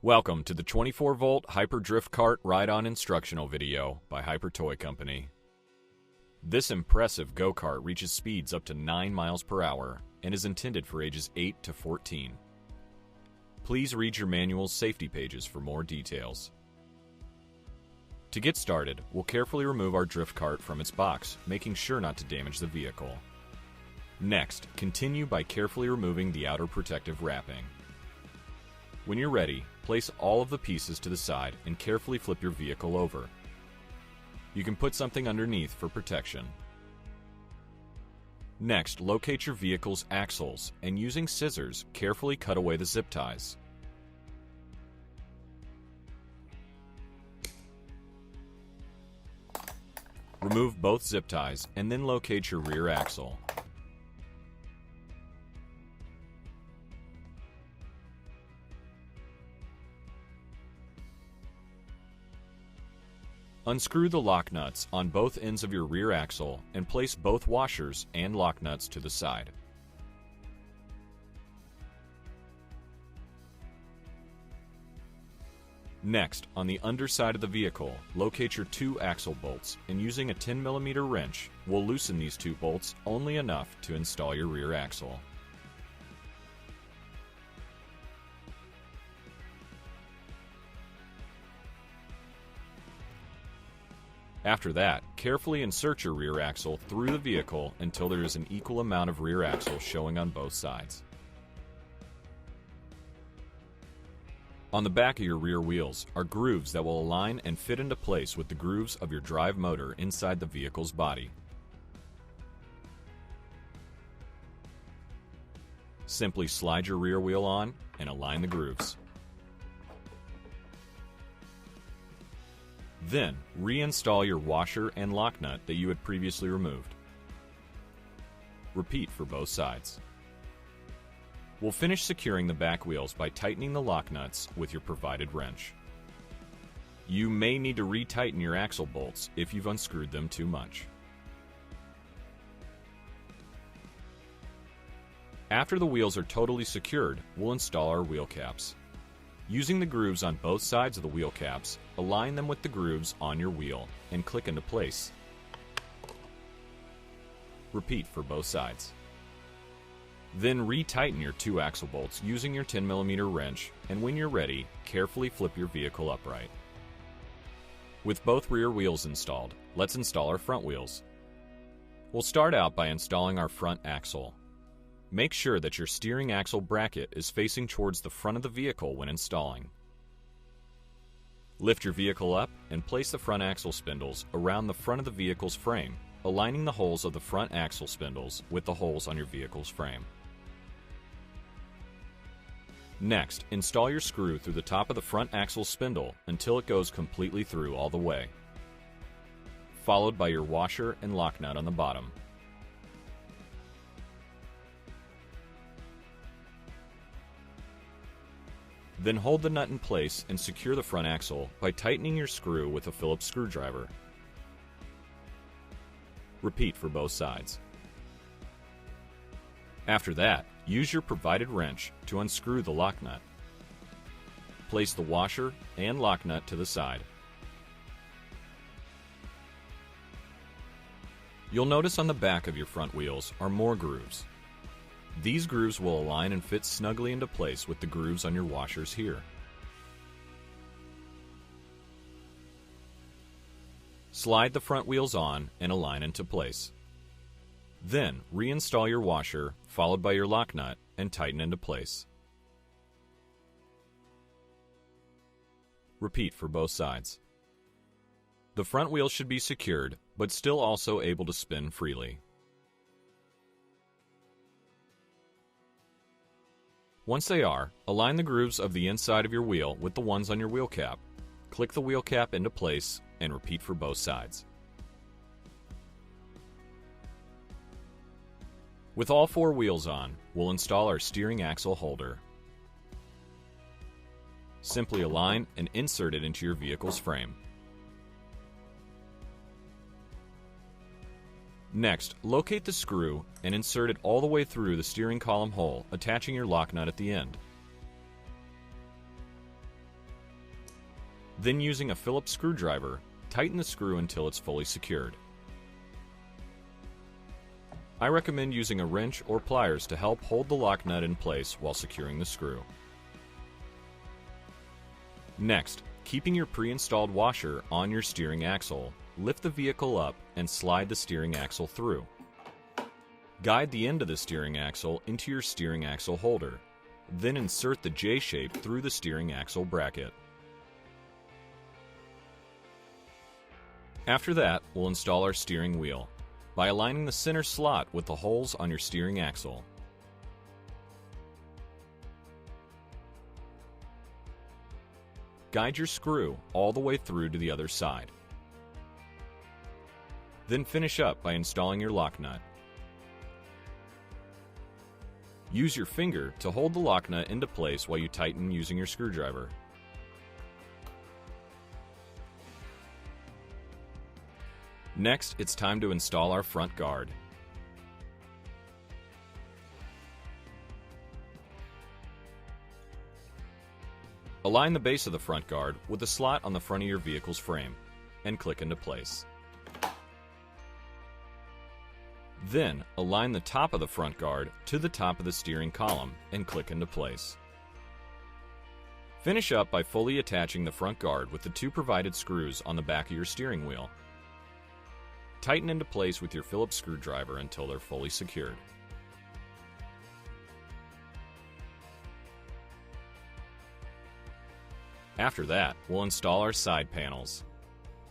Welcome to the 24-volt Hyperdrift Kart ride-on instructional video by Hyper Toy Company. This impressive go-kart reaches speeds up to 9 miles per hour and is intended for ages 8 to 14. Please read your manual's safety pages for more details. To get started, we'll carefully remove our drift cart from its box, making sure not to damage the vehicle. Next, continue by carefully removing the outer protective wrapping. When you're ready, place all of the pieces to the side and carefully flip your vehicle over. You can put something underneath for protection. Next, locate your vehicle's axles and using scissors, carefully cut away the zip ties. Remove both zip ties and then locate your rear axle. Unscrew the lock nuts on both ends of your rear axle and place both washers and lock nuts to the side. Next, on the underside of the vehicle, locate your two axle bolts and using a 10mm wrench, we'll loosen these two bolts only enough to install your rear axle. After that, carefully insert your rear axle through the vehicle until there is an equal amount of rear axle showing on both sides. On the back of your rear wheels are grooves that will align and fit into place with the grooves of your drive motor inside the vehicle's body. Simply slide your rear wheel on and align the grooves. Then, reinstall your washer and lock nut that you had previously removed. Repeat for both sides. We'll finish securing the back wheels by tightening the lock nuts with your provided wrench. You may need to retighten your axle bolts if you've unscrewed them too much. After the wheels are totally secured, we'll install our wheel caps. Using the grooves on both sides of the wheel caps, align them with the grooves on your wheel and click into place. Repeat for both sides. Then retighten your two axle bolts using your 10mm wrench, and when you're ready, carefully flip your vehicle upright. With both rear wheels installed, let's install our front wheels. We'll start out by installing our front axle. Make sure that your steering axle bracket is facing towards the front of the vehicle when installing. Lift your vehicle up and place the front axle spindles around the front of the vehicle's frame, aligning the holes of the front axle spindles with the holes on your vehicle's frame. Next, install your screw through the top of the front axle spindle until it goes completely through all the way, followed by your washer and lock nut on the bottom. Then hold the nut in place and secure the front axle by tightening your screw with a Phillips screwdriver. Repeat for both sides. After that, use your provided wrench to unscrew the lock nut. Place the washer and lock nut to the side. You'll notice on the back of your front wheels are more grooves. These grooves will align and fit snugly into place with the grooves on your washers here. Slide the front wheels on and align into place. Then, reinstall your washer, followed by your lock nut, and tighten into place. Repeat for both sides. The front wheels should be secured, but still also able to spin freely. Once they are, align the grooves of the inside of your wheel with the ones on your wheel cap. Click the wheel cap into place and repeat for both sides. With all four wheels on, we'll install our steering axle holder. Simply align and insert it into your vehicle's frame. Next, locate the screw and insert it all the way through the steering column hole, attaching your lock nut at the end. Then using a Phillips screwdriver, tighten the screw until it's fully secured. I recommend using a wrench or pliers to help hold the lock nut in place while securing the screw. Next, keeping your pre-installed washer on your steering axle, lift the vehicle up and slide the steering axle through. Guide the end of the steering axle into your steering axle holder. Then insert the J-shape through the steering axle bracket. After that, we'll install our steering wheel by aligning the center slot with the holes on your steering axle. Guide your screw all the way through to the other side. Then finish up by installing your lock nut. Use your finger to hold the lock nut into place while you tighten using your screwdriver. Next, it's time to install our front guard. Align the base of the front guard with the slot on the front of your vehicle's frame and click into place. Then, align the top of the front guard to the top of the steering column and click into place. Finish up by fully attaching the front guard with the two provided screws on the back of your steering wheel. Tighten into place with your Phillips screwdriver until they're fully secured. After that, we'll install our side panels.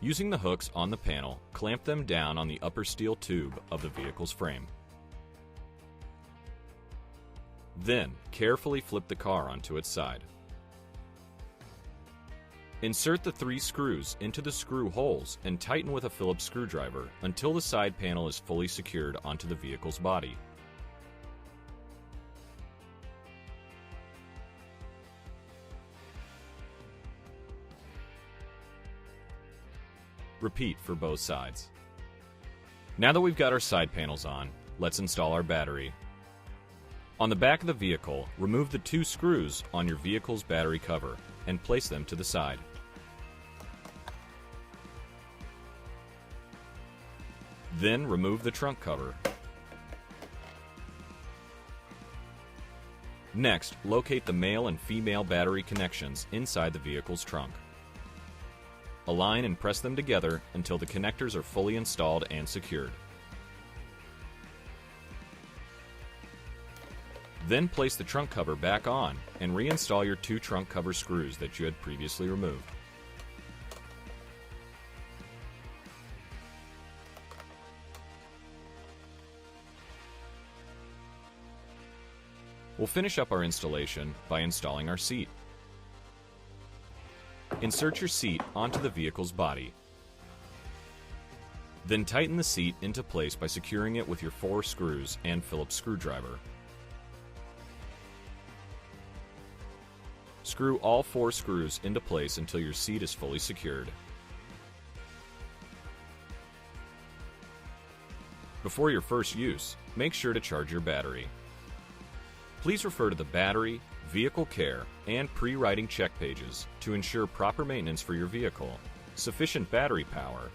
Using the hooks on the panel, clamp them down on the upper steel tube of the vehicle's frame. Then, carefully flip the car onto its side. Insert the 3 screws into the screw holes and tighten with a Phillips screwdriver until the side panel is fully secured onto the vehicle's body. Repeat for both sides. Now that we've got our side panels on, let's install our battery. On the back of the vehicle, remove the 2 screws on your vehicle's battery cover and place them to the side. Then remove the trunk cover. Next, locate the male and female battery connections inside the vehicle's trunk. Align and press them together until the connectors are fully installed and secured. Then place the trunk cover back on and reinstall your 2 trunk cover screws that you had previously removed. We'll finish up our installation by installing our seat. Insert your seat onto the vehicle's body. Then tighten the seat into place by securing it with your 4 screws and Phillips screwdriver. Screw all 4 screws into place until your seat is fully secured. Before your first use, make sure to charge your battery. Please refer to the battery, vehicle care, and pre-riding check pages to ensure proper maintenance for your vehicle, sufficient battery power,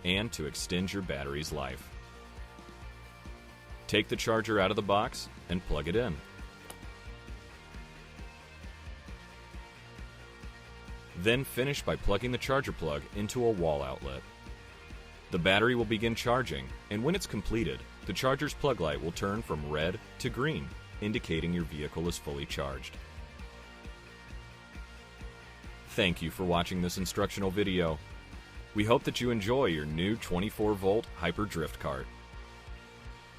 and to extend your battery's life. Take the charger out of the box and plug it in. Then finish by plugging the charger plug into a wall outlet. The battery will begin charging, and when it's completed, the charger's plug light will turn from red to green, indicating your vehicle is fully charged. Thank you for watching this instructional video. We hope that you enjoy your new 24-volt Hyper Drift Kart.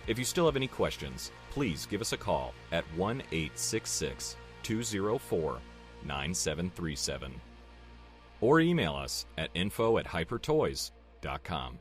If you still have any questions, please give us a call at 1-866-204-9737 or email us at info@hypertoys.com.